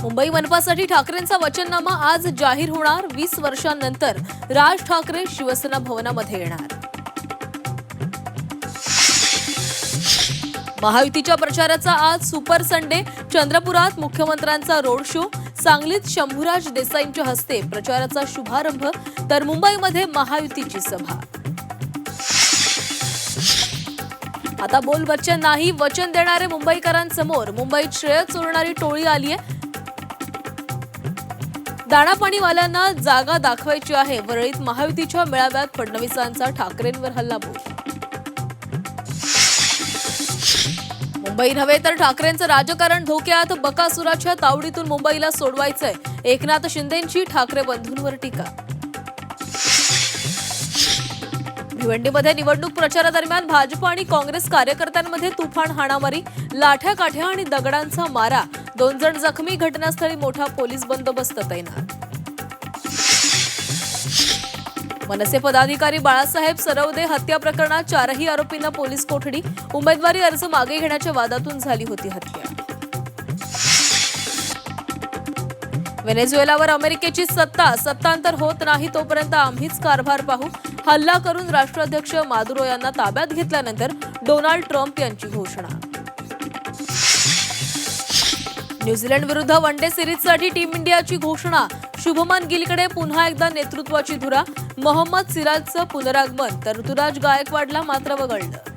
मुंबई मनपासाठी ठाकरेंचा वचननामा आज जाहीर होणार. 20 वर्षांनंतर राज ठाकरे शिवसेना भवनामध्ये येणार. महायुतीच्या प्रचाराचा आज सुपर संडे. चंद्रपुरात मुख्यमंत्र्यांचा रोड शो, सांगलीत शंभूराज देसाईंच्या हस्ते प्रचाराचा शुभारंभ, तर मुंबईमध्ये महायुतीची सभा. आता बोल बच्चन नाही, वचन देणारे मुंबईकरांसमोर. मुंबईत श्रेय चोरणारी टोळी आलीय. दाणापाणीवाल्यांना जागा दाखवायची आहे. वरळीत महायुतीच्या मेळाव्यात फडणवीसांचा ठाकरेंवर हल्लाबोल. मुंबई नव्हे तर ठाकरेंचं राजकारण धोक्यात. बकासुराच्या तावडीतून मुंबईला सोडवायचंय. एकनाथ शिंदेंची ठाकरे बंधूंवर टीका. भिवंडीमध्ये निवडणूक प्रचारादरम्यान भाजप आणि काँग्रेस कार्यकर्त्यांमध्ये तुफान हाणामारी, लाठ्या काठ्या आणि दगडांचा मारा. 2 जण जखमी. घटनास्थळी मोठा पोलीस बंदोबस्त तैनात. मनसे पदाधिकारी बाळासाहेब सरवदे हत्या प्रकरणात 4ही आरोपींना पोलीस कोठडी. उमेदवारी अर्ज मागे घेण्याच्या वादातून झाली होती हत्या. व्हेनेझुएलावर अमेरिकेची सत्तांतर होत नाही तोपर्यंत आम्हीच कारभार पाहू. हल्ला करून राष्ट्राध्यक्ष मादुरो यांना ताब्यात घेतल्यानंतर डोनाल्ड ट्रम्प यांची घोषणा. न्यूझीलंड विरुद्ध वनडे सिरीजसाठी टीम इंडियाची घोषणा. शुभमन गिलकडे पुन्हा एकदा नेतृत्वाची धुरा. मोहम्मद सिराजचं पुनरागमन, तर ऋतुराज गायकवाडला मात्र वगळलं.